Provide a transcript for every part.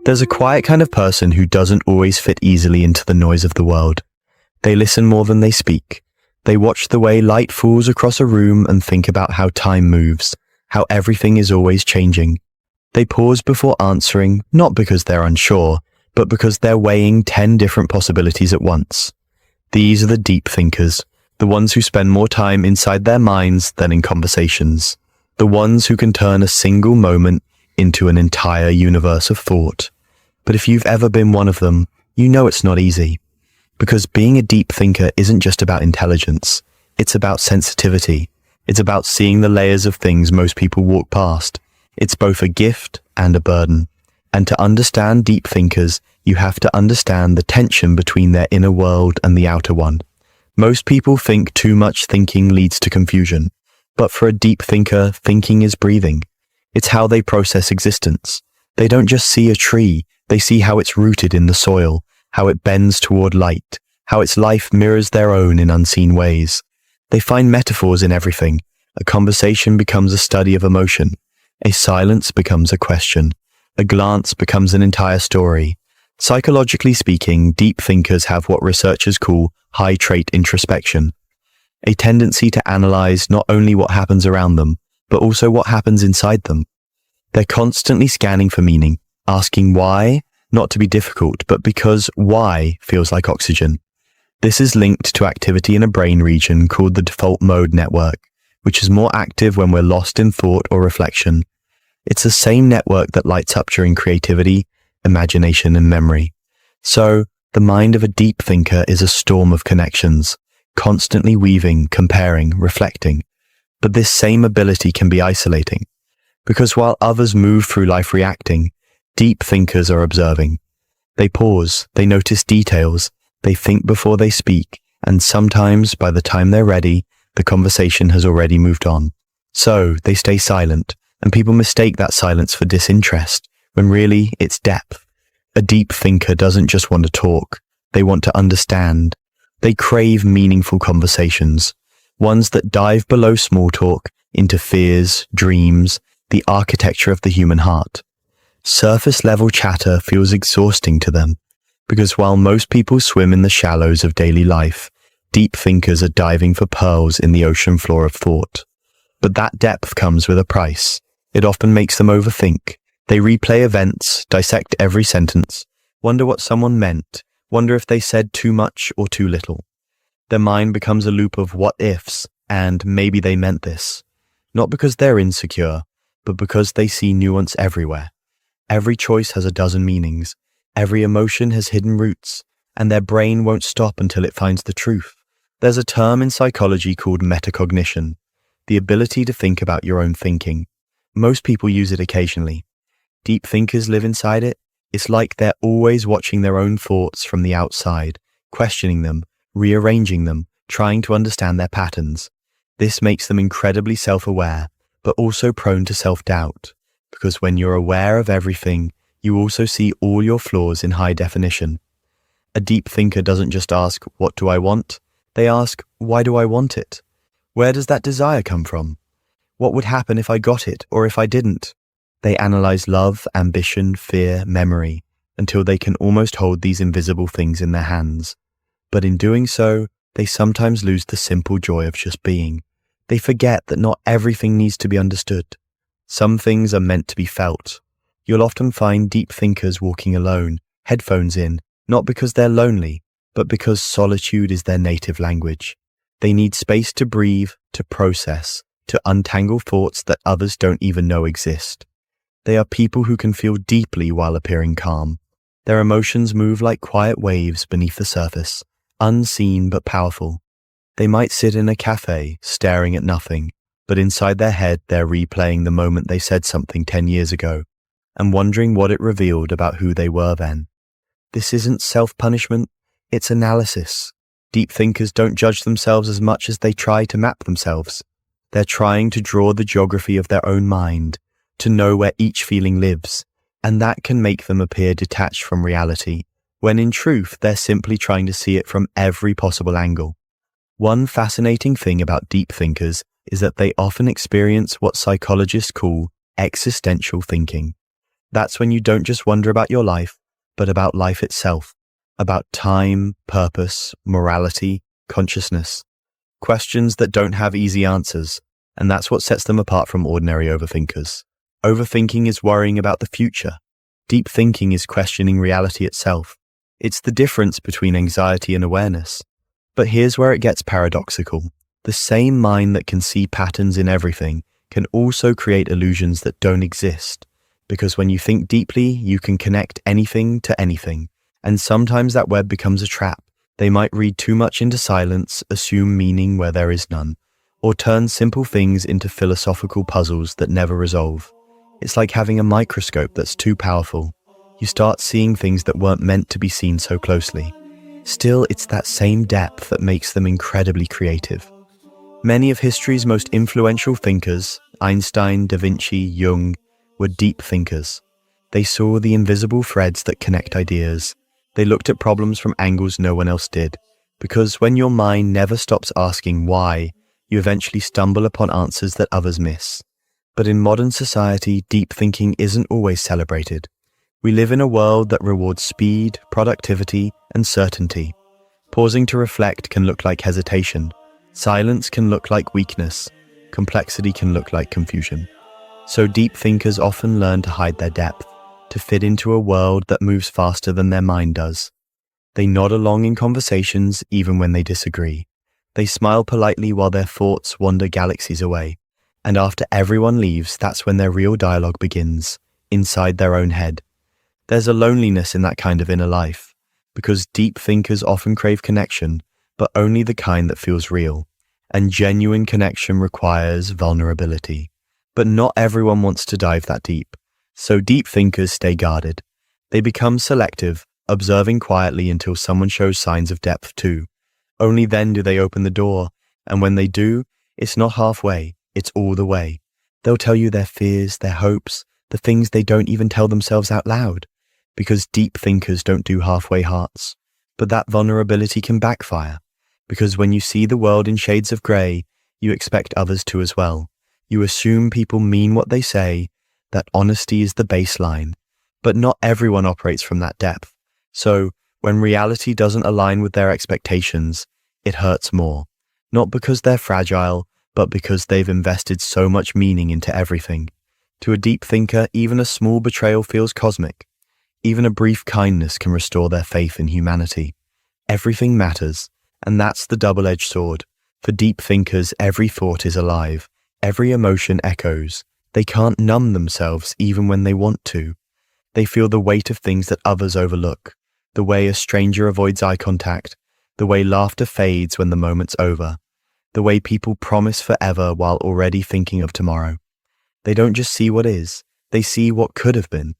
There's a quiet kind of person who doesn't always fit easily into the noise of the world. They listen more than they speak. They watch the way light falls across a room and think about how time moves, how everything is always changing. They pause before answering, not because they're unsure, but because they're weighing 10 different possibilities at once. These are the deep thinkers, the ones who spend more time inside their minds than in conversations, the ones who can turn a single moment into an entire universe of thought. But if you've ever been one of them, you know it's not easy. Because being a deep thinker isn't just about intelligence, it's about sensitivity. It's about seeing the layers of things most people walk past. It's both a gift and a burden. And to understand deep thinkers, you have to understand the tension between their inner world and the outer one. Most people think too much thinking leads to confusion. But for a deep thinker, thinking is breathing. It's how they process existence. They don't just see a tree, they see how it's rooted in the soil, how it bends toward light, how its life mirrors their own in unseen ways. They find metaphors in everything. A conversation becomes a study of emotion. A silence becomes a question. A glance becomes an entire story. Psychologically speaking, deep thinkers have what researchers call high trait introspection, a tendency to analyze not only what happens around them, but also what happens inside them. They're constantly scanning for meaning, asking why, not to be difficult, but because why feels like oxygen. This is linked to activity in a brain region called the default mode network, which is more active when we're lost in thought or reflection. It's the same network that lights up during creativity, imagination, and memory. So, the mind of a deep thinker is a storm of connections, constantly weaving, comparing, reflecting. But this same ability can be isolating, because while others move through life reacting, deep thinkers are observing. They pause, they notice details, they think before they speak, and sometimes by the time they're ready, the conversation has already moved on. So they stay silent, and people mistake that silence for disinterest, when really it's depth. A deep thinker doesn't just want to talk, they want to understand. They crave meaningful conversations, ones that dive below small talk into fears, dreams, the architecture of the human heart. Surface-level chatter feels exhausting to them, because while most people swim in the shallows of daily life, deep thinkers are diving for pearls in the ocean floor of thought. But that depth comes with a price. It often makes them overthink. They replay events, dissect every sentence, wonder what someone meant, wonder if they said too much or too little. Their mind becomes a loop of what-ifs, and maybe they meant this. Not because they're insecure, but because they see nuance everywhere. Every choice has a dozen meanings. Every emotion has hidden roots, and their brain won't stop until it finds the truth. There's a term in psychology called metacognition, the ability to think about your own thinking. Most people use it occasionally. Deep thinkers live inside it. It's like they're always watching their own thoughts from the outside, questioning them, rearranging them, trying to understand their patterns. This makes them incredibly self-aware, but also prone to self-doubt, because when you're aware of everything, you also see all your flaws in high definition. A deep thinker doesn't just ask, what do I want? They ask, why do I want it? Where does that desire come from? What would happen if I got it or if I didn't? They analyze love, ambition, fear, memory, until they can almost hold these invisible things in their hands. But in doing so, they sometimes lose the simple joy of just being. They forget that not everything needs to be understood. Some things are meant to be felt. You'll often find deep thinkers walking alone, headphones in, not because they're lonely, but because solitude is their native language. They need space to breathe, to process, to untangle thoughts that others don't even know exist. They are people who can feel deeply while appearing calm. Their emotions move like quiet waves beneath the surface, unseen but powerful. They might sit in a cafe, staring at nothing, but inside their head they're replaying the moment they said something 10 years ago, and wondering what it revealed about who they were then. This isn't self-punishment, it's analysis. Deep thinkers don't judge themselves as much as they try to map themselves. They're trying to draw the geography of their own mind, to know where each feeling lives, and that can make them appear detached from reality, when in truth they're simply trying to see it from every possible angle. One fascinating thing about deep thinkers is that they often experience what psychologists call existential thinking. That's when you don't just wonder about your life, but about life itself, about time, purpose, morality, consciousness. Questions that don't have easy answers, and that's what sets them apart from ordinary overthinkers. Overthinking is worrying about the future. Deep thinking is questioning reality itself. It's the difference between anxiety and awareness. But here's where it gets paradoxical. The same mind that can see patterns in everything can also create illusions that don't exist. Because when you think deeply, you can connect anything to anything. And sometimes that web becomes a trap. They might read too much into silence, assume meaning where there is none, or turn simple things into philosophical puzzles that never resolve. It's like having a microscope that's too powerful. You start seeing things that weren't meant to be seen so closely. Still, it's that same depth that makes them incredibly creative. Many of history's most influential thinkers, Einstein, Da Vinci, Jung, were deep thinkers. They saw the invisible threads that connect ideas. They looked at problems from angles no one else did. Because when your mind never stops asking why, you eventually stumble upon answers that others miss. But in modern society, deep thinking isn't always celebrated. We live in a world that rewards speed, productivity, and certainty. Pausing to reflect can look like hesitation. Silence can look like weakness. Complexity can look like confusion. So deep thinkers often learn to hide their depth, to fit into a world that moves faster than their mind does. They nod along in conversations even when they disagree. They smile politely while their thoughts wander galaxies away. And after everyone leaves, that's when their real dialogue begins, inside their own head. There's a loneliness in that kind of inner life, because deep thinkers often crave connection, but only the kind that feels real. And genuine connection requires vulnerability. But not everyone wants to dive that deep. So deep thinkers stay guarded. They become selective, observing quietly until someone shows signs of depth too. Only then do they open the door, and when they do, it's not halfway, it's all the way. They'll tell you their fears, their hopes, the things they don't even tell themselves out loud, because deep thinkers don't do halfway hearts. But that vulnerability can backfire, because when you see the world in shades of grey, you expect others to as well. You assume people mean what they say, that honesty is the baseline. But not everyone operates from that depth. So, when reality doesn't align with their expectations, it hurts more. Not because they're fragile, but because they've invested so much meaning into everything. To a deep thinker, even a small betrayal feels cosmic. Even a brief kindness can restore their faith in humanity. Everything matters, and that's the double-edged sword. For deep thinkers, every thought is alive. Every emotion echoes. They can't numb themselves even when they want to. They feel the weight of things that others overlook. The way a stranger avoids eye contact. The way laughter fades when the moment's over. The way people promise forever while already thinking of tomorrow. They don't just see what is, they see what could have been.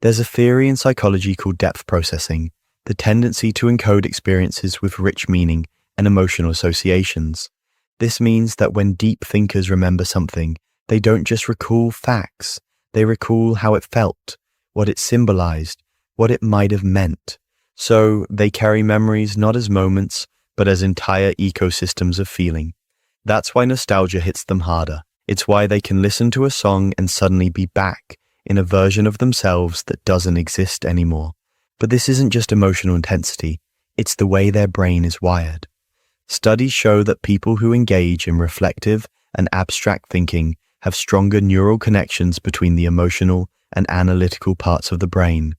There's a theory in psychology called depth processing, the tendency to encode experiences with rich meaning and emotional associations. This means that when deep thinkers remember something, they don't just recall facts, they recall how it felt, what it symbolized, what it might have meant. So they carry memories not as moments, but as entire ecosystems of feeling. That's why nostalgia hits them harder. It's why they can listen to a song and suddenly be back in a version of themselves that doesn't exist anymore. But this isn't just emotional intensity, it's the way their brain is wired. Studies show that people who engage in reflective and abstract thinking have stronger neural connections between the emotional and analytical parts of the brain.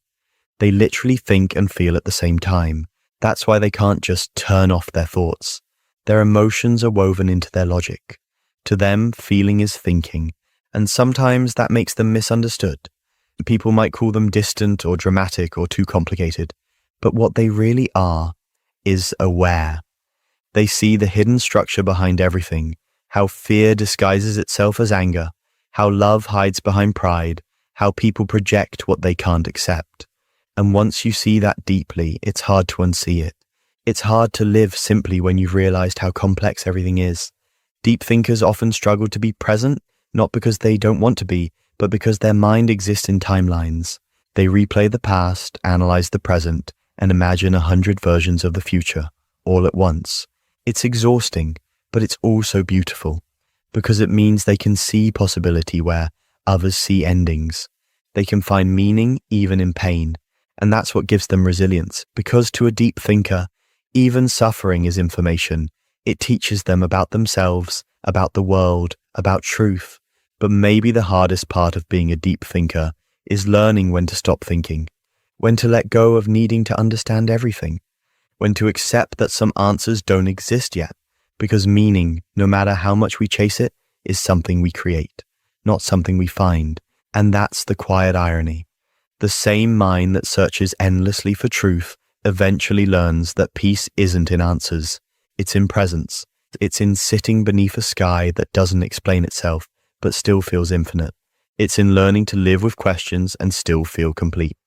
They literally think and feel at the same time. That's why they can't just turn off their thoughts. Their emotions are woven into their logic. To them, feeling is thinking, and sometimes that makes them misunderstood. People might call them distant or dramatic or too complicated, but what they really are is aware. They see the hidden structure behind everything, how fear disguises itself as anger, how love hides behind pride, how people project what they can't accept. And once you see that deeply, it's hard to unsee it. It's hard to live simply when you've realized how complex everything is. Deep thinkers often struggle to be present, not because they don't want to be, but because their mind exists in timelines. They replay the past, analyze the present, and imagine 100 versions of the future, all at once. It's exhausting, but it's also beautiful, because it means they can see possibility where others see endings. They can find meaning even in pain. And that's what gives them resilience, because to a deep thinker, even suffering is information. It teaches them about themselves, about the world, about truth. But maybe the hardest part of being a deep thinker is learning when to stop thinking, when to let go of needing to understand everything, when to accept that some answers don't exist yet, because meaning, no matter how much we chase it, is something we create, not something we find. And that's the quiet irony. The same mind that searches endlessly for truth eventually learns that peace isn't in answers, it's in presence. It's in sitting beneath a sky that doesn't explain itself, but still feels infinite. It's in learning to live with questions and still feel complete.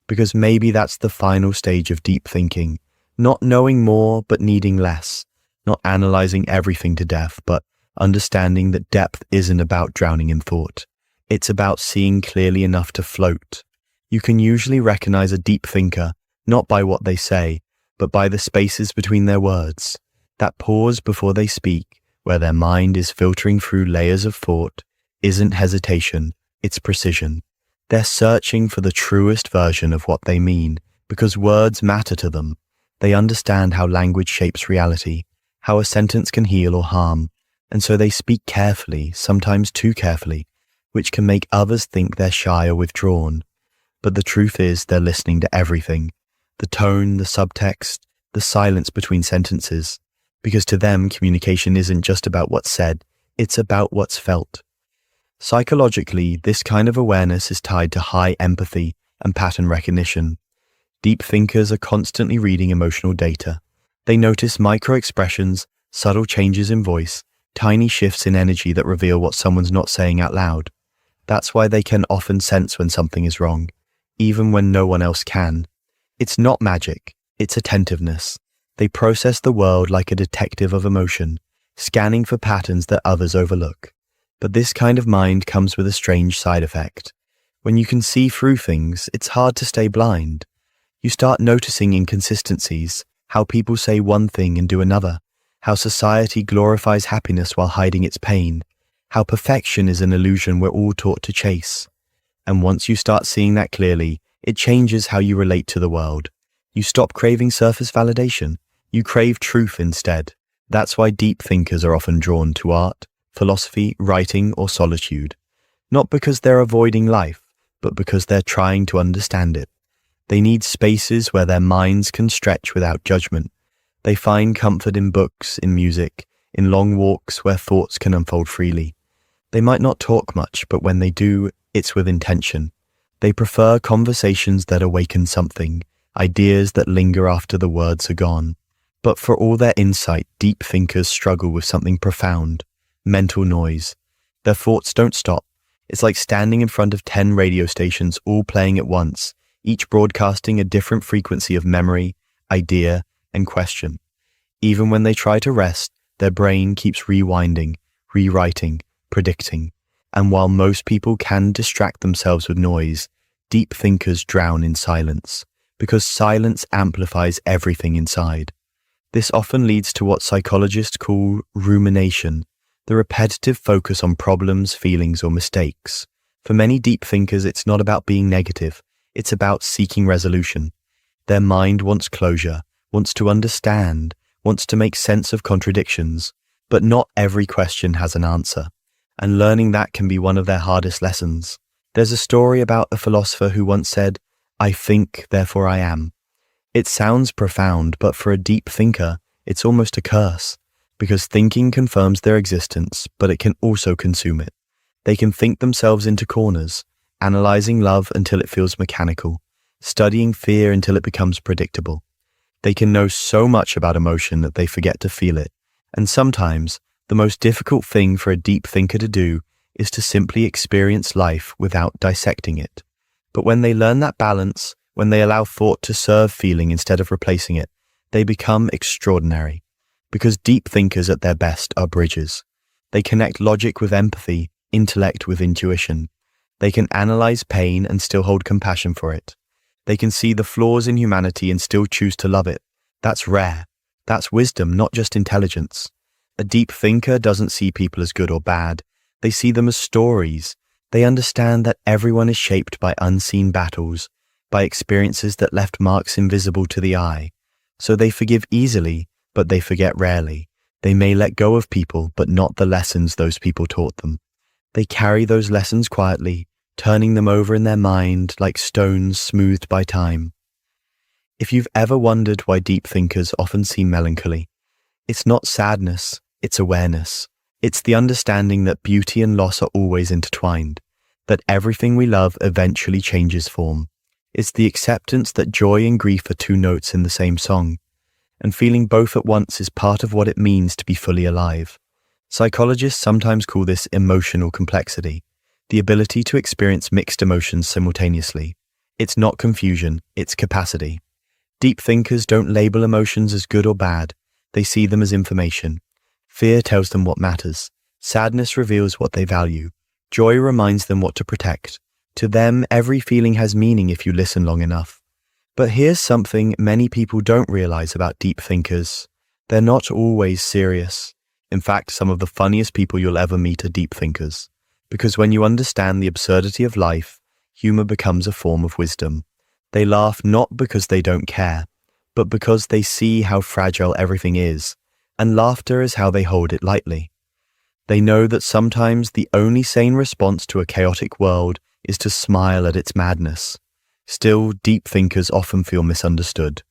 Because maybe that's the final stage of deep thinking, not knowing more, but needing less, not analyzing everything to death, but understanding that depth isn't about drowning in thought. It's about seeing clearly enough to float. You can usually recognize a deep thinker, not by what they say, but by the spaces between their words. That pause before they speak, where their mind is filtering through layers of thought, isn't hesitation, it's precision. They're searching for the truest version of what they mean, because words matter to them. They understand how language shapes reality, how a sentence can heal or harm, and so they speak carefully, sometimes too carefully, which can make others think they're shy or withdrawn. But the truth is they're listening to everything, the tone, the subtext, the silence between sentences, because to them communication isn't just about what's said, it's about what's felt. Psychologically, this kind of awareness is tied to high empathy and pattern recognition. Deep thinkers are constantly reading emotional data. They notice micro-expressions, subtle changes in voice, tiny shifts in energy that reveal what someone's not saying out loud. That's why they can often sense when something is wrong, even when no one else can. It's not magic, it's attentiveness. They process the world like a detective of emotion, scanning for patterns that others overlook. But this kind of mind comes with a strange side effect. When you can see through things, it's hard to stay blind. You start noticing inconsistencies, how people say one thing and do another, how society glorifies happiness while hiding its pain, how perfection is an illusion we're all taught to chase. And once you start seeing that clearly, it changes how you relate to the world. You stop craving surface validation. You crave truth instead. That's why deep thinkers are often drawn to art, philosophy, writing, or solitude. Not because they're avoiding life, but because they're trying to understand it. They need spaces where their minds can stretch without judgment. They find comfort in books, in music, in long walks where thoughts can unfold freely. They might not talk much, but when they do, it's with intention. They prefer conversations that awaken something, ideas that linger after the words are gone. But for all their insight, deep thinkers struggle with something profound, mental noise. Their thoughts don't stop. It's like standing in front of 10 radio stations all playing at once, each broadcasting a different frequency of memory, idea, and question. Even when they try to rest, their brain keeps rewinding, rewriting, predicting. And while most people can distract themselves with noise, deep thinkers drown in silence, because silence amplifies everything inside. This often leads to what psychologists call rumination, the repetitive focus on problems, feelings, or mistakes. For many deep thinkers, it's not about being negative, it's about seeking resolution. Their mind wants closure, wants to understand, wants to make sense of contradictions, but not every question has an answer. And learning that can be one of their hardest lessons. There's a story about a philosopher who once said, "I think, therefore I am." It sounds profound, but for a deep thinker, it's almost a curse, because thinking confirms their existence, but it can also consume it. They can think themselves into corners, analyzing love until it feels mechanical, studying fear until it becomes predictable. They can know so much about emotion that they forget to feel it, and sometimes, the most difficult thing for a deep thinker to do is to simply experience life without dissecting it. But when they learn that balance, when they allow thought to serve feeling instead of replacing it, they become extraordinary. Because deep thinkers at their best are bridges. They connect logic with empathy, intellect with intuition. They can analyze pain and still hold compassion for it. They can see the flaws in humanity and still choose to love it. That's rare. That's wisdom, not just intelligence. A deep thinker doesn't see people as good or bad. They see them as stories. They understand that everyone is shaped by unseen battles, by experiences that left marks invisible to the eye. So they forgive easily, but they forget rarely. They may let go of people, but not the lessons those people taught them. They carry those lessons quietly, turning them over in their mind like stones smoothed by time. If you've ever wondered why deep thinkers often seem melancholy, it's not sadness, it's awareness. It's the understanding that beauty and loss are always intertwined, that everything we love eventually changes form. It's the acceptance that joy and grief are two notes in the same song, and feeling both at once is part of what it means to be fully alive. Psychologists sometimes call this emotional complexity, the ability to experience mixed emotions simultaneously. It's not confusion, it's capacity. Deep thinkers don't label emotions as good or bad, they see them as information. Fear tells them what matters. Sadness reveals what they value. Joy reminds them what to protect. To them, every feeling has meaning if you listen long enough. But here's something many people don't realize about deep thinkers. They're not always serious. In fact, some of the funniest people you'll ever meet are deep thinkers. Because when you understand the absurdity of life, humor becomes a form of wisdom. They laugh not because they don't care, but because they see how fragile everything is, and laughter is how they hold it lightly. They know that sometimes the only sane response to a chaotic world is to smile at its madness. Still, deep thinkers often feel misunderstood.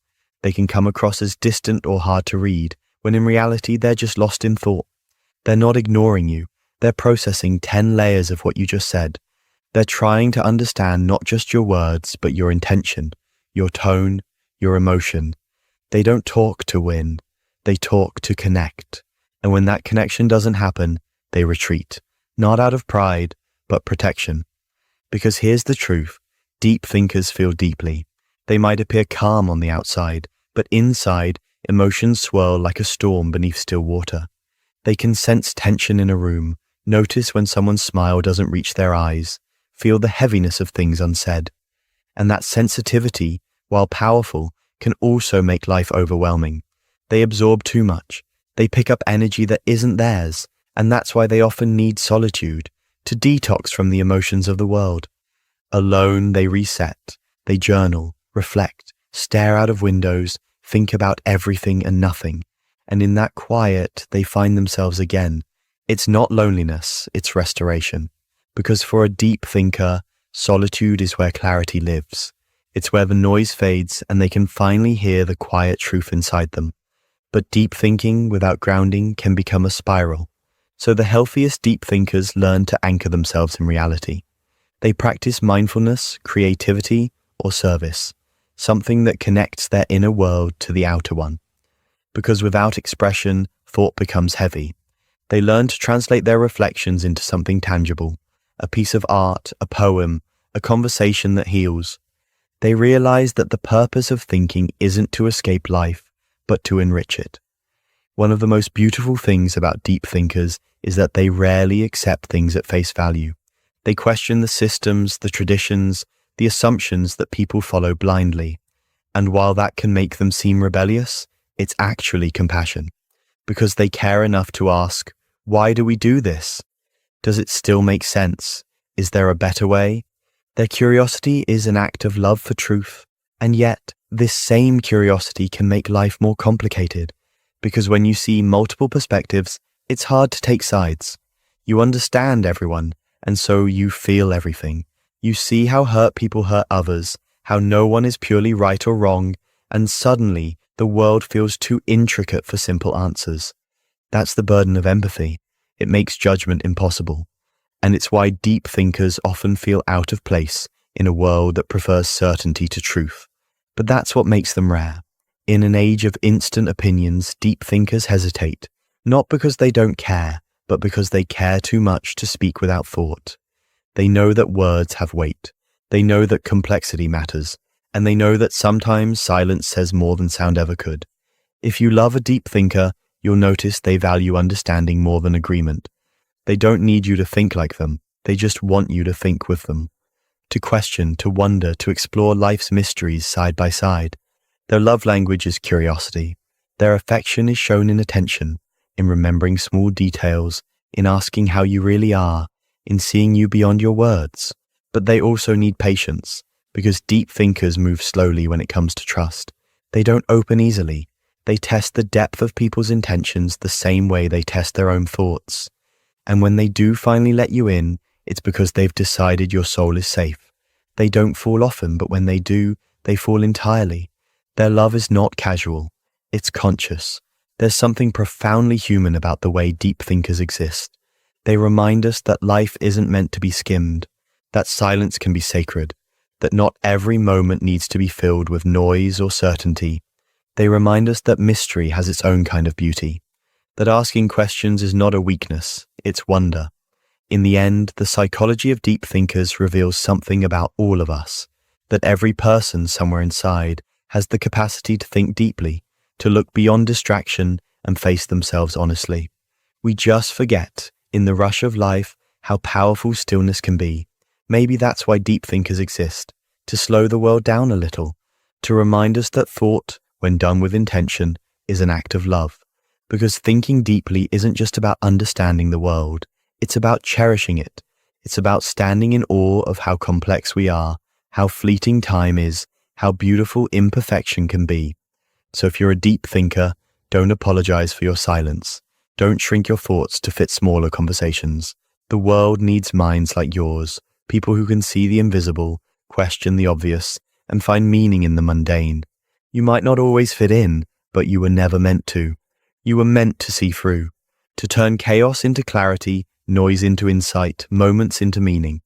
They can come across as distant or hard to read, when in reality they're just lost in thought. They're not ignoring you, they're processing 10 layers of what you just said. They're trying to understand not just your words, but your intention, your tone, your emotion. They don't talk to win, they talk to connect. And when that connection doesn't happen, they retreat, not out of pride, but protection. Because here's the truth, deep thinkers feel deeply. They might appear calm on the outside, but inside, emotions swirl like a storm beneath still water. They can sense tension in a room, notice when someone's smile doesn't reach their eyes, feel the heaviness of things unsaid. And that sensitivity, while powerful, can also make life overwhelming. They absorb too much. They pick up energy that isn't theirs, and that's why they often need solitude, to detox from the emotions of the world. Alone, they reset. They journal, reflect, stare out of windows, think about everything and nothing. And in that quiet, they find themselves again. It's not loneliness, it's restoration. Because for a deep thinker, solitude is where clarity lives. It's where the noise fades and they can finally hear the quiet truth inside them. But deep thinking without grounding can become a spiral. So the healthiest deep thinkers learn to anchor themselves in reality. They practice mindfulness, creativity, or service, something that connects their inner world to the outer one. Because without expression, thought becomes heavy. They learn to translate their reflections into something tangible, a piece of art, a poem, a conversation that heals. They realize that the purpose of thinking isn't to escape life, but to enrich it. One of the most beautiful things about deep thinkers is that they rarely accept things at face value. They question the systems, the traditions, the assumptions that people follow blindly. And while that can make them seem rebellious, it's actually compassion. Because they care enough to ask, why do we do this? Does it still make sense? Is there a better way? Their curiosity is an act of love for truth. And yet, this same curiosity can make life more complicated. Because when you see multiple perspectives, it's hard to take sides. You understand everyone, and so you feel everything. You see how hurt people hurt others, how no one is purely right or wrong, and suddenly the world feels too intricate for simple answers. That's the burden of empathy. It makes judgment impossible. And it's why deep thinkers often feel out of place in a world that prefers certainty to truth. But that's what makes them rare. In an age of instant opinions, deep thinkers hesitate, not because they don't care, but because they care too much to speak without thought. They know that words have weight. They know that complexity matters, and they know that sometimes silence says more than sound ever could. If you love a deep thinker, you'll notice they value understanding more than agreement. They don't need you to think like them. They just want you to think with them. To question, to wonder, to explore life's mysteries side by side. Their love language is curiosity. Their affection is shown in attention, in remembering small details, in asking how you really are, in seeing you beyond your words. But they also need patience, because deep thinkers move slowly when it comes to trust. They don't open easily. They test the depth of people's intentions the same way they test their own thoughts. And when they do finally let you in, it's because they've decided your soul is safe. They don't fall often, but when they do, they fall entirely. Their love is not casual. It's conscious. There's something profoundly human about the way deep thinkers exist. They remind us that life isn't meant to be skimmed, that silence can be sacred, that not every moment needs to be filled with noise or certainty. They remind us that mystery has its own kind of beauty, that asking questions is not a weakness, it's wonder. In the end, the psychology of deep thinkers reveals something about all of us, that every person somewhere inside has the capacity to think deeply, to look beyond distraction and face themselves honestly. We just forget, in the rush of life, how powerful stillness can be. Maybe that's why deep thinkers exist, to slow the world down a little, to remind us that thought, when done with intention, is an act of love. Because thinking deeply isn't just about understanding the world, it's about cherishing it. It's about standing in awe of how complex we are, how fleeting time is, how beautiful imperfection can be. So if you're a deep thinker, don't apologize for your silence. Don't shrink your thoughts to fit smaller conversations. The world needs minds like yours, people who can see the invisible, question the obvious, and find meaning in the mundane. You might not always fit in, but you were never meant to. You were meant to see through, to turn chaos into clarity, noise into insight, moments into meaning.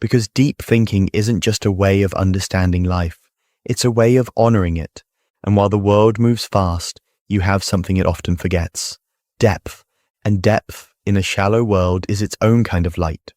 Because deep thinking isn't just a way of understanding life, it's a way of honoring it. And while the world moves fast, you have something it often forgets: depth. And depth, in a shallow world, is its own kind of light.